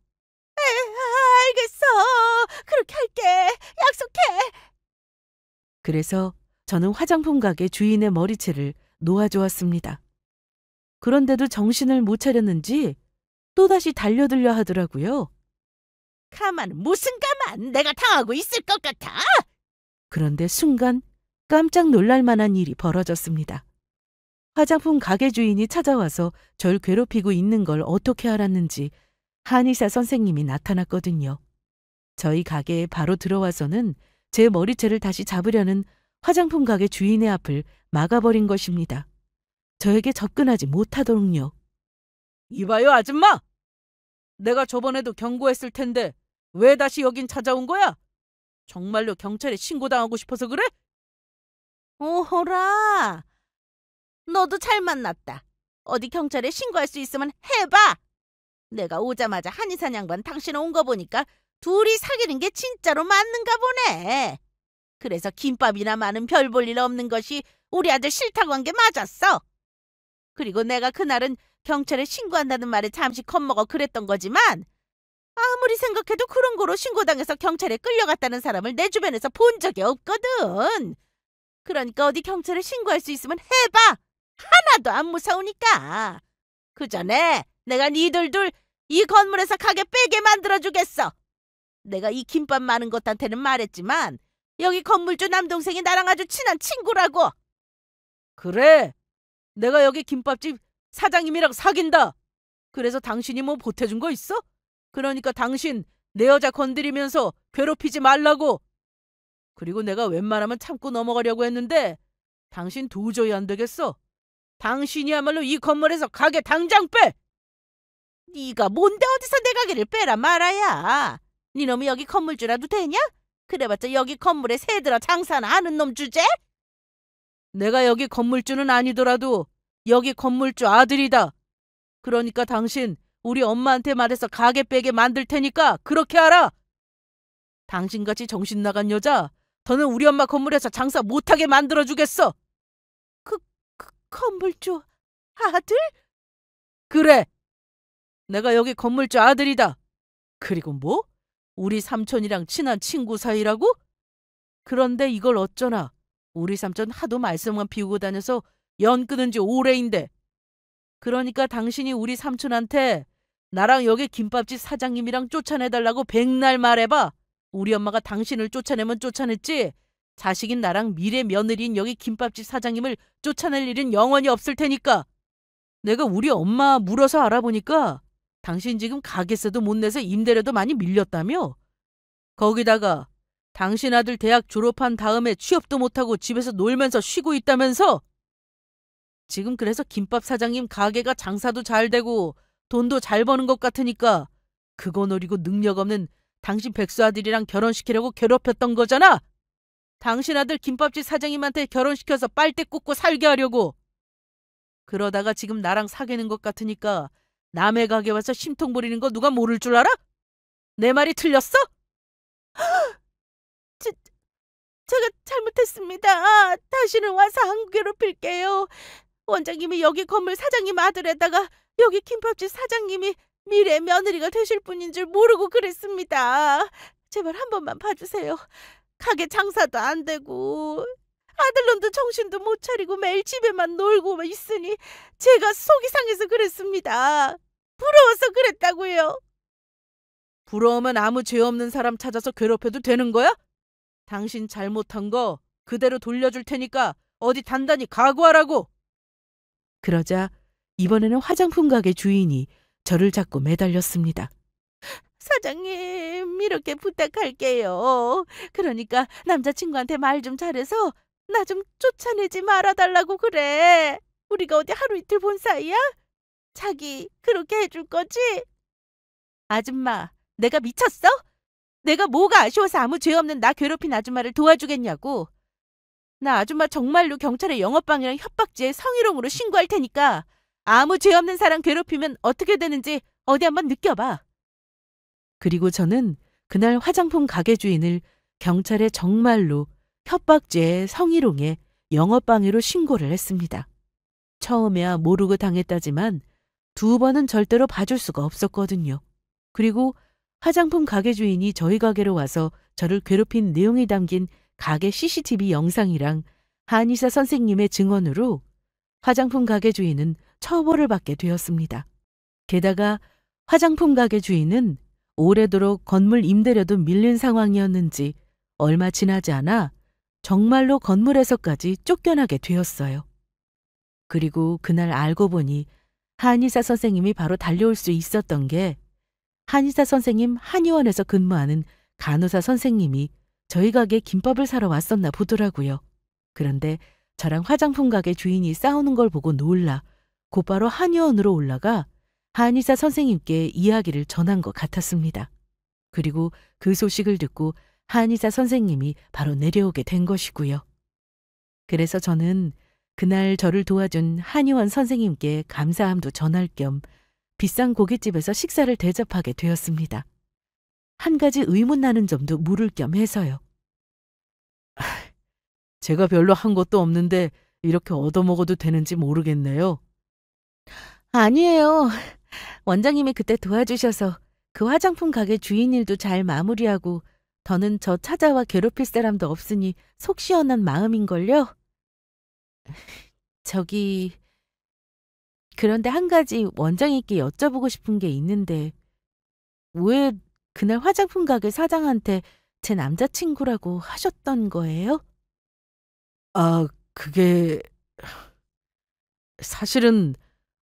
알겠어. 그렇게 할게. 약속해. 그래서 저는 화장품 가게 주인의 머리채를 놓아주었습니다. 그런데도 정신을 못 차렸는지 또다시 달려들려 하더라고요. 가만, 무슨 가만? 내가 당하고 있을 것 같아? 그런데 순간 깜짝 놀랄 만한 일이 벌어졌습니다. 화장품 가게 주인이 찾아와서 절 괴롭히고 있는 걸 어떻게 알았는지 한의사 선생님이 나타났거든요. 저희 가게에 바로 들어와서는 제 머리채를 다시 잡으려는 화장품 가게 주인의 앞을 막아버린 것입니다. 저에게 접근하지 못하도록요. 이봐요, 아줌마! 내가 저번에도 경고했을 텐데 왜 다시 여긴 찾아온 거야? 정말로 경찰에 신고당하고 싶어서 그래? 오호라, 너도 잘 만났다. 어디 경찰에 신고할 수 있으면 해봐. 내가 오자마자 한의사 양반 당신 온 거 보니까 둘이 사귀는 게 진짜로 맞는가 보네. 그래서 김밥이나 많은 별 볼 일 없는 것이 우리 아들 싫다고 한 게 맞았어. 그리고 내가 그날은 경찰에 신고한다는 말에 잠시 겁먹어 그랬던 거지만 아무리 생각해도 그런 거로 신고당해서 경찰에 끌려갔다는 사람을 내 주변에서 본 적이 없거든. 그러니까 어디 경찰에 신고할 수 있으면 해봐. 하나도 안 무서우니까. 그 전에 내가 니들 둘 이 건물에서 가게 빼게 만들어주겠어. 내가 이 김밥 많은 것한테는 말했지만 여기 건물주 남동생이 나랑 아주 친한 친구라고. 그래, 내가 여기 김밥집 사장님이랑 사귄다. 그래서 당신이 뭐 보태준 거 있어? 그러니까 당신 내 여자 건드리면서 괴롭히지 말라고. 그리고 내가 웬만하면 참고 넘어가려고 했는데 당신 도저히 안 되겠어. 당신이야말로 이 건물에서 가게 당장 빼. 네가 뭔데 어디서 내 가게를 빼라 말아야. 네 놈이 여기 건물주라도 되냐? 그래봤자 여기 건물에 새들어 장사나 하는 놈 주제? 내가 여기 건물주는 아니더라도 여기 건물주 아들이다. 그러니까 당신 우리 엄마한테 말해서 가게 빼게 만들 테니까 그렇게 알아. 당신같이 정신 나간 여자 더는 우리 엄마 건물에서 장사 못하게 만들어주겠어. 그 건물주 아들? 그래. 내가 여기 건물주 아들이다. 그리고 뭐? 우리 삼촌이랑 친한 친구 사이라고? 그런데 이걸 어쩌나. 우리 삼촌 하도 말썽만 피우고 다녀서 연 끊은 지 오래인데. 그러니까 당신이 우리 삼촌한테 나랑 여기 김밥집 사장님이랑 쫓아내달라고 백날 말해봐. 우리 엄마가 당신을 쫓아내면 쫓아냈지 자식인 나랑 미래 며느리인 여기 김밥집 사장님을 쫓아낼 일은 영원히 없을 테니까. 내가 우리 엄마 물어서 알아보니까 당신 지금 가게세도 못 내서 임대료도 많이 밀렸다며? 거기다가 당신 아들 대학 졸업한 다음에 취업도 못하고 집에서 놀면서 쉬고 있다면서? 지금 그래서 김밥 사장님 가게가 장사도 잘 되고 돈도 잘 버는 것 같으니까 그거 노리고 능력 없는 당신 백수 아들이랑 결혼시키려고 괴롭혔던 거잖아? 당신 아들 김밥집 사장님한테 결혼시켜서 빨대 꽂고 살게 하려고. 그러다가 지금 나랑 사귀는 것 같으니까 남의 가게 와서 심통 부리는 거 누가 모를 줄 알아? 내 말이 틀렸어? 제가 잘못했습니다. 다시는 와서 안 괴롭힐게요. 원장님이 여기 건물 사장님 아들에다가 여기 김밥집 사장님이 미래 며느리가 되실 분인 줄 모르고 그랬습니다. 제발 한 번만 봐주세요. 가게 장사도 안 되고 아들놈도 정신도 못 차리고 매일 집에만 놀고 있으니 제가 속이 상해서 그랬습니다. 부러워서 그랬다고요. 부러우면 아무 죄 없는 사람 찾아서 괴롭혀도 되는 거야? 당신 잘못한 거 그대로 돌려줄 테니까 어디 단단히 각오하라고. 그러자 이번에는 화장품 가게 주인이 저를 잡고 매달렸습니다. 사장님, 이렇게 부탁할게요. 그러니까 남자친구한테 말 좀 잘해서 나 좀 쫓아내지 말아달라고 그래. 우리가 어디 하루 이틀 본 사이야? 자기 그렇게 해줄 거지? 아줌마, 내가 미쳤어? 내가 뭐가 아쉬워서 아무 죄 없는 나 괴롭힌 아줌마를 도와주겠냐고. 나 아줌마 정말로 경찰에 영업방해랑 협박죄 성희롱으로 신고할 테니까 아무 죄 없는 사람 괴롭히면 어떻게 되는지 어디 한번 느껴봐. 그리고 저는 그날 화장품 가게 주인을 경찰에 정말로 협박죄, 성희롱에 영업방해로 신고를 했습니다. 처음에야 모르고 당했다지만 2번은 절대로 봐줄 수가 없었거든요. 그리고 화장품 가게 주인이 저희 가게로 와서 저를 괴롭힌 내용이 담긴 가게 CCTV 영상이랑 한의사 선생님의 증언으로 화장품 가게 주인은 처벌을 받게 되었습니다. 게다가 화장품 가게 주인은 오래도록 건물 임대료도 밀린 상황이었는지 얼마 지나지 않아 정말로 건물에서까지 쫓겨나게 되었어요. 그리고 그날 알고 보니 한의사 선생님이 바로 달려올 수 있었던 게 한의사 선생님 한의원에서 근무하는 간호사 선생님이 저희 가게 김밥을 사러 왔었나 보더라고요. 그런데 저랑 화장품 가게 주인이 싸우는 걸 보고 놀라 곧바로 한의원으로 올라가 한의사 선생님께 이야기를 전한 것 같았습니다. 그리고 그 소식을 듣고 한의사 선생님이 바로 내려오게 된 것이고요. 그래서 저는 그날 저를 도와준 한의원 선생님께 감사함도 전할 겸 비싼 고깃집에서 식사를 대접하게 되었습니다. 한 가지 의문 나는 점도 물을 겸 해서요. 제가 별로 한 것도 없는데 이렇게 얻어먹어도 되는지 모르겠네요. 아니에요. 원장님이 그때 도와주셔서 그 화장품 가게 주인 일도 잘 마무리하고 더는 저 찾아와 괴롭힐 사람도 없으니 속 시원한 마음인걸요. 그런데 한 가지 원장님께 여쭤보고 싶은 게 있는데 왜 그날 화장품 가게 사장한테 제 남자친구라고 하셨던 거예요? 그게 사실은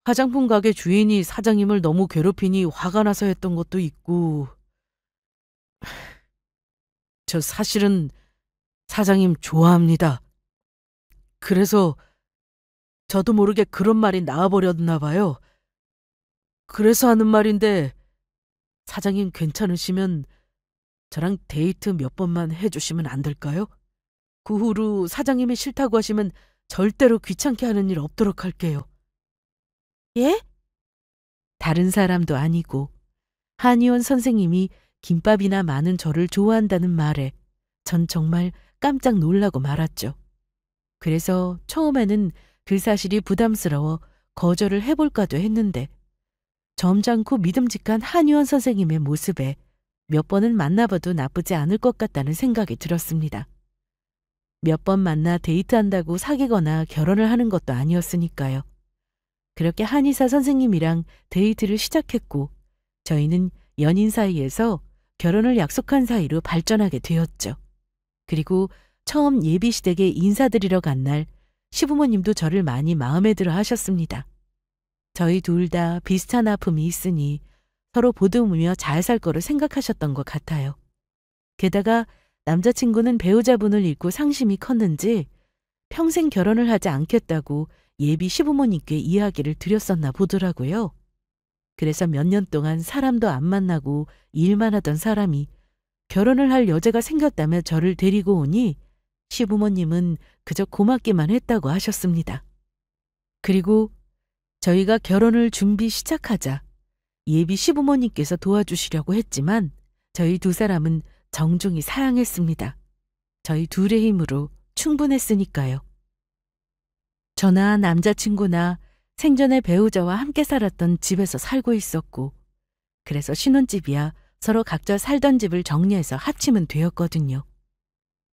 화장품 가게 주인이 사장님을 너무 괴롭히니 화가 나서 했던 것도 있고 저 사실은 사장님 좋아합니다. 그래서 저도 모르게 그런 말이 나와버렸나 봐요. 그래서 하는 말인데 사장님 괜찮으시면 저랑 데이트 몇 번만 해주시면 안 될까요? 그 후로 사장님이 싫다고 하시면 절대로 귀찮게 하는 일 없도록 할게요. 예? 다른 사람도 아니고 한의원 선생님이 김밥이나 많은 저를 좋아한다는 말에 전 정말 깜짝 놀라고 말았죠. 그래서 처음에는 그 사실이 부담스러워 거절을 해볼까도 했는데 점잖고 믿음직한 한의원 선생님의 모습에 몇 번은 만나봐도 나쁘지 않을 것 같다는 생각이 들었습니다. 몇 번 만나 데이트한다고 사귀거나 결혼을 하는 것도 아니었으니까요. 그렇게 한의사 선생님이랑 데이트를 시작했고 저희는 연인 사이에서 결혼을 약속한 사이로 발전하게 되었죠. 그리고 처음 예비시댁에 인사드리러 간 날 시부모님도 저를 많이 마음에 들어 하셨습니다. 저희 둘 다 비슷한 아픔이 있으니 서로 보듬으며 잘 살 거로 생각하셨던 것 같아요. 게다가 남자친구는 배우자분을 잃고 상심이 컸는지 평생 결혼을 하지 않겠다고 예비 시부모님께 이야기를 드렸었나 보더라고요. 그래서 몇 년 동안 사람도 안 만나고 일만 하던 사람이 결혼을 할 여자가 생겼다며 저를 데리고 오니 시부모님은 그저 고맙기만 했다고 하셨습니다. 그리고 저희가 결혼을 준비 시작하자 예비 시부모님께서 도와주시려고 했지만 저희 두 사람은 정중히 사양했습니다. 저희 둘의 힘으로 충분했으니까요. 저나 남자친구나 생전에 배우자와 함께 살았던 집에서 살고 있었고 그래서 신혼집이야 서로 각자 살던 집을 정리해서 합치면 되었거든요.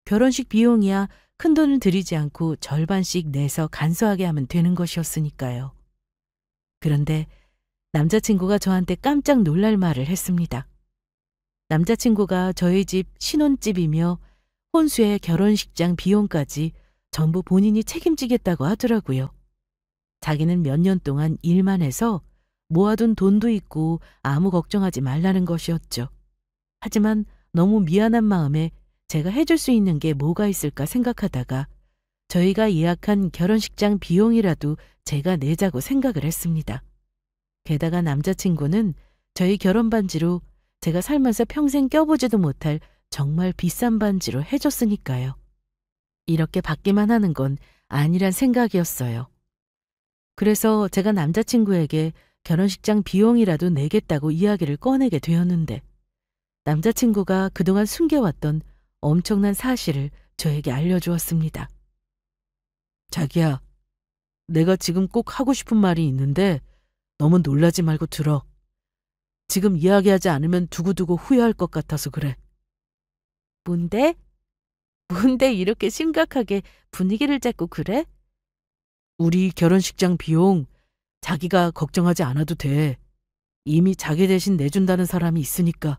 결혼식 비용이야 큰돈을 들이지 않고 절반씩 내서 간소하게 하면 되는 것이었으니까요. 그런데 남자친구가 저한테 깜짝 놀랄 말을 했습니다. 남자친구가 저희 집 신혼집이며 혼수의 결혼식장 비용까지 전부 본인이 책임지겠다고 하더라고요. 자기는 몇 년 동안 일만 해서 모아둔 돈도 있고 아무 걱정하지 말라는 것이었죠. 하지만 너무 미안한 마음에 제가 해줄 수 있는 게 뭐가 있을까 생각하다가 저희가 예약한 결혼식장 비용이라도 제가 내자고 생각을 했습니다. 게다가 남자친구는 저희 결혼 반지로 제가 살면서 평생 껴보지도 못할 정말 비싼 반지로 해줬으니까요. 이렇게 받기만 하는 건 아니란 생각이었어요. 그래서 제가 남자친구에게 결혼식장 비용이라도 내겠다고 이야기를 꺼내게 되었는데 남자친구가 그동안 숨겨왔던 엄청난 사실을 저에게 알려주었습니다. 자기야, 내가 지금 꼭 하고 싶은 말이 있는데 너무 놀라지 말고 들어. 지금 이야기하지 않으면 두고두고 후회할 것 같아서 그래. 뭔데? 뭔데 이렇게 심각하게 분위기를 잡고 그래? 우리 결혼식장 비용 자기가 걱정하지 않아도 돼. 이미 자기 대신 내준다는 사람이 있으니까.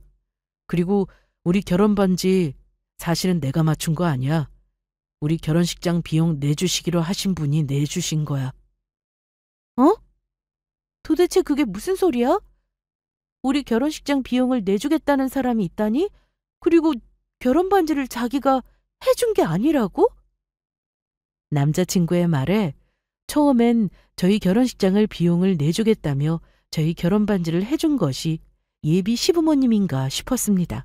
그리고 우리 결혼 반지 사실은 내가 맞춘 거 아니야. 우리 결혼식장 비용 내주시기로 하신 분이 내주신 거야. 어? 도대체 그게 무슨 소리야? 우리 결혼식장 비용을 내주겠다는 사람이 있다니? 그리고 결혼 반지를 자기가 해준 게 아니라고? 남자친구의 말에 처음엔 저희 결혼식장을 비용을 내주겠다며 저희 결혼 반지를 해준 것이 예비 시부모님인가 싶었습니다.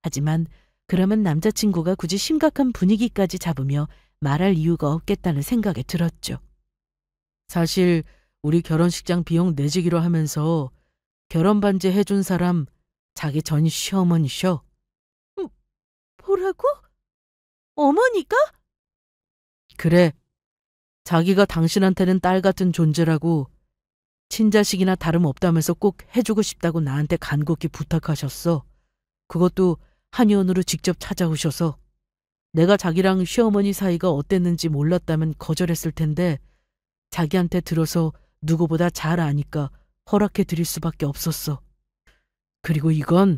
하지만 그러면 남자친구가 굳이 심각한 분위기까지 잡으며 말할 이유가 없겠다는 생각이 들었죠. 사실 우리 결혼식장 비용 내주기로 하면서 결혼 반지 해준 사람 자기 전 시어머니셔. 뭐라고? 어머니가? 그래. 자기가 당신한테는 딸 같은 존재라고 친자식이나 다름없다면서 꼭 해주고 싶다고 나한테 간곡히 부탁하셨어. 그것도 한의원으로 직접 찾아오셔서 내가 자기랑 시어머니 사이가 어땠는지 몰랐다면 거절했을 텐데 자기한테 들어서 누구보다 잘 아니까 허락해 드릴 수밖에 없었어. 그리고 이건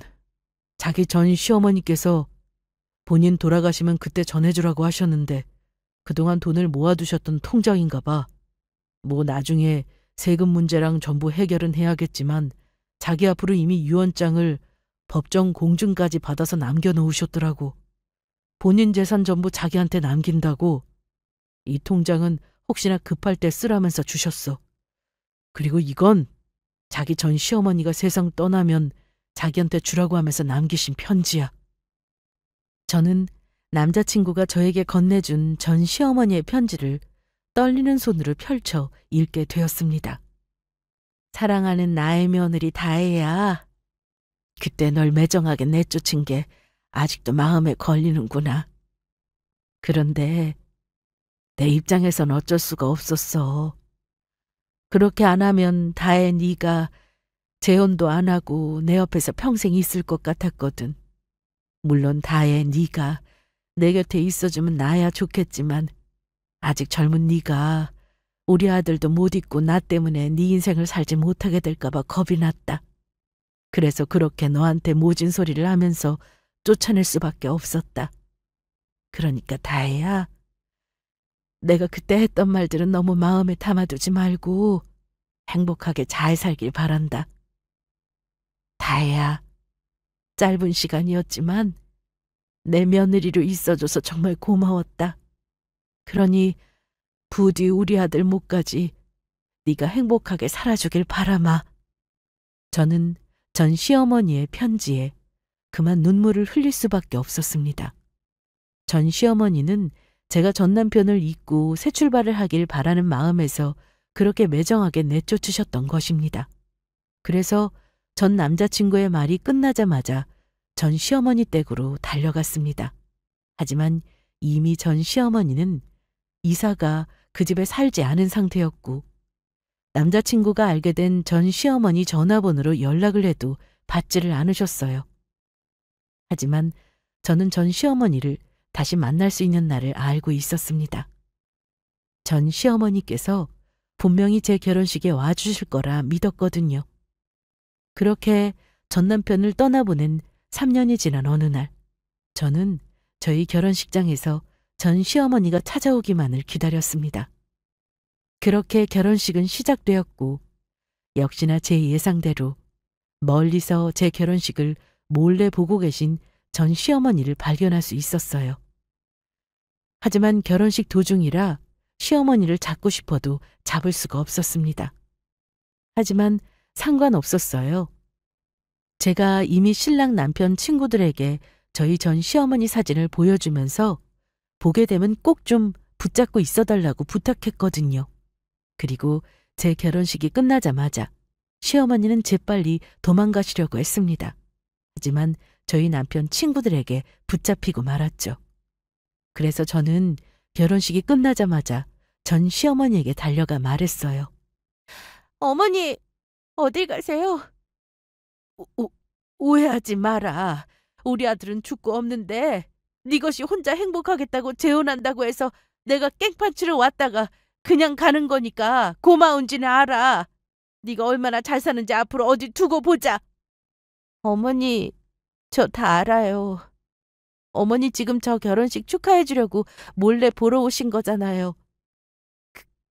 자기 전 시어머니께서 본인 돌아가시면 그때 전해주라고 하셨는데 그동안 돈을 모아두셨던 통장인가 봐. 뭐 나중에 세금 문제랑 전부 해결은 해야겠지만 자기 앞으로 이미 유언장을 법정 공증까지 받아서 남겨놓으셨더라고. 본인 재산 전부 자기한테 남긴다고. 이 통장은 혹시나 급할 때 쓰라면서 주셨어. 그리고 이건 자기 전 시어머니가 세상 떠나면 자기한테 주라고 하면서 남기신 편지야. 저는 남자친구가 저에게 건네준 전 시어머니의 편지를 떨리는 손으로 펼쳐 읽게 되었습니다. 사랑하는 나의 며느리 다혜야. 그때 널 매정하게 내쫓은 게 아직도 마음에 걸리는구나. 그런데 내 입장에선 어쩔 수가 없었어. 그렇게 안 하면 다혜 네가 재혼도 안 하고 내 옆에서 평생 있을 것 같았거든. 물론 다혜 네가 내 곁에 있어주면 나야 좋겠지만 아직 젊은 네가 우리 아들도 못 있고 나 때문에 네 인생을 살지 못하게 될까 봐 겁이 났다. 그래서 그렇게 너한테 모진 소리를 하면서 쫓아낼 수밖에 없었다. 그러니까 다혜야, 내가 그때 했던 말들은 너무 마음에 담아두지 말고 행복하게 잘 살길 바란다. 다혜야, 짧은 시간이었지만 내 며느리로 있어줘서 정말 고마웠다. 그러니 부디 우리 아들 목까지 네가 행복하게 살아주길 바라마. 저는 전 시어머니의 편지에 그만 눈물을 흘릴 수밖에 없었습니다. 전 시어머니는 제가 전 남편을 잊고 새 출발을 하길 바라는 마음에서 그렇게 매정하게 내쫓으셨던 것입니다. 그래서 전 남자친구의 말이 끝나자마자 전 시어머니 댁으로 달려갔습니다. 하지만 이미 전 시어머니는 이사가 그 집에 살지 않은 상태였고 남자친구가 알게 된 전 시어머니 전화번호로 연락을 해도 받지를 않으셨어요. 하지만 저는 전 시어머니를 다시 만날 수 있는 날을 알고 있었습니다. 전 시어머니께서 분명히 제 결혼식에 와주실 거라 믿었거든요. 그렇게 전 남편을 떠나보낸 3년이 지난 어느 날, 저는 저희 결혼식장에서 전 시어머니가 찾아오기만을 기다렸습니다. 그렇게 결혼식은 시작되었고 역시나 제 예상대로 멀리서 제 결혼식을 몰래 보고 계신 전 시어머니를 발견할 수 있었어요. 하지만 결혼식 도중이라 시어머니를 잡고 싶어도 잡을 수가 없었습니다. 하지만 상관없었어요. 제가 이미 신랑 남편 친구들에게 저희 전 시어머니 사진을 보여주면서 보게 되면 꼭 좀 붙잡고 있어달라고 부탁했거든요. 그리고 제 결혼식이 끝나자마자 시어머니는 재빨리 도망가시려고 했습니다. 하지만 저희 남편 친구들에게 붙잡히고 말았죠. 그래서 저는 결혼식이 끝나자마자 전 시어머니에게 달려가 말했어요. 어머니, 어딜 가세요? 오해하지 마라. 우리 아들은 죽고 없는데 네 것이 혼자 행복하겠다고 재혼한다고 해서 내가 깽판 치러 왔다가 그냥 가는 거니까 고마운지는 알아. 네가 얼마나 잘 사는지 앞으로 어디 두고 보자. 어머니, 저 다 알아요. 어머니 지금 저 결혼식 축하해 주려고 몰래 보러 오신 거잖아요.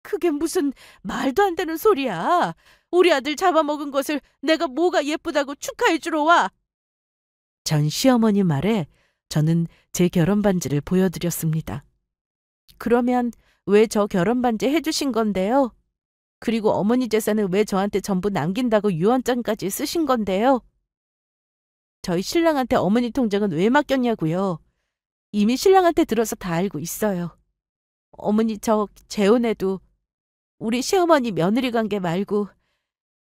그게 무슨 말도 안 되는 소리야. 우리 아들 잡아먹은 것을 내가 뭐가 예쁘다고 축하해 주러 와. 전 시어머니 말에 저는 제 결혼 반지를 보여드렸습니다. 그러면 왜 저 결혼 반지 해주신 건데요? 그리고 어머니 재산은 왜 저한테 전부 남긴다고 유언장까지 쓰신 건데요? 저희 신랑한테 어머니 통장은 왜 맡겼냐고요? 이미 신랑한테 들어서 다 알고 있어요. 어머니 저 재혼해도 우리 시어머니 며느리 관계 말고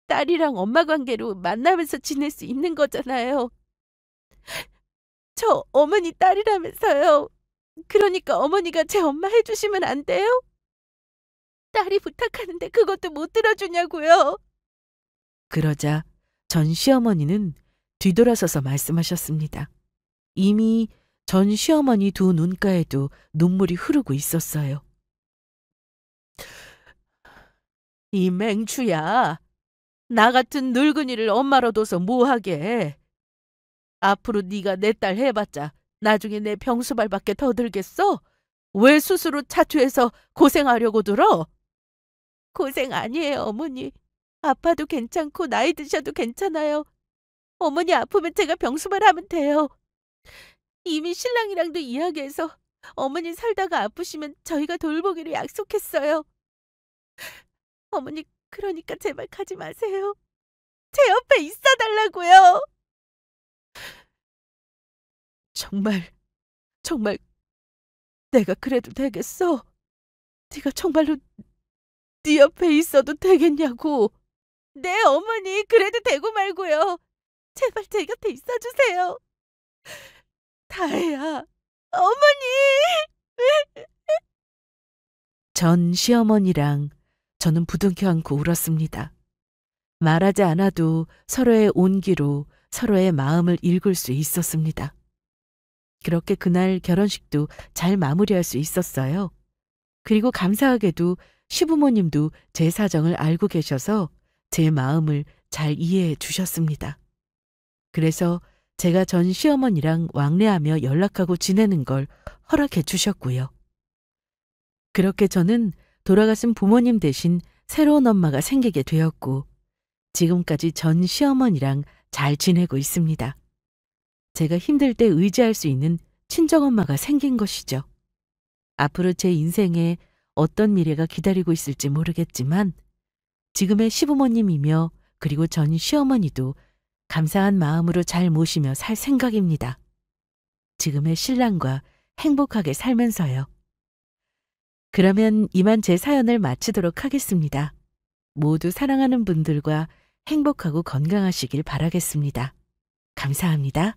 딸이랑 엄마 관계로 만나면서 지낼 수 있는 거잖아요. 저 어머니 딸이라면서요. 그러니까 어머니가 제 엄마 해주시면 안 돼요? 딸이 부탁하는데 그것도 못 들어주냐고요. 그러자 전 시어머니는 뒤돌아서서 말씀하셨습니다. 이미 전 시어머니 두 눈가에도 눈물이 흐르고 있었어요. 이 맹추야. 나 같은 늙은이를 엄마로 둬서 뭐하게. 앞으로 네가 내 딸 해봤자 나중에 내 병수발밖에 더 들겠어? 왜 스스로 자초해서 고생하려고 들어? 고생 아니에요, 어머니. 아파도 괜찮고 나이 드셔도 괜찮아요. 어머니 아프면 제가 병수발하면 돼요. 이미 신랑이랑도 이야기해서 어머니 살다가 아프시면 저희가 돌보기로 약속했어요. 어머니 그러니까 제발 가지 마세요. 제 옆에 있어달라고요. 정말 내가 그래도 되겠어? 네가 정말로 네 옆에 있어도 되겠냐고. 네 어머니 그래도 되고 말고요. 제발 제 곁에 있어주세요. 다혜야, 어머니! 전 시어머니랑 저는 부둥켜 안고 울었습니다. 말하지 않아도 서로의 온기로 서로의 마음을 읽을 수 있었습니다. 그렇게 그날 결혼식도 잘 마무리할 수 있었어요. 그리고 감사하게도 시부모님도 제 사정을 알고 계셔서 제 마음을 잘 이해해 주셨습니다. 그래서 제가 전 시어머니랑 왕래하며 연락하고 지내는 걸 허락해 주셨고요. 그렇게 저는 돌아가신 부모님 대신 새로운 엄마가 생기게 되었고 지금까지 전 시어머니랑 잘 지내고 있습니다. 제가 힘들 때 의지할 수 있는 친정엄마가 생긴 것이죠. 앞으로 제 인생에 어떤 미래가 기다리고 있을지 모르겠지만 지금의 시부모님이며 그리고 전 시어머니도 감사한 마음으로 잘 모시며 살 생각입니다. 지금의 신랑과 행복하게 살면서요. 그러면 이만 제 사연을 마치도록 하겠습니다. 모두 사랑하는 분들과 행복하고 건강하시길 바라겠습니다. 감사합니다.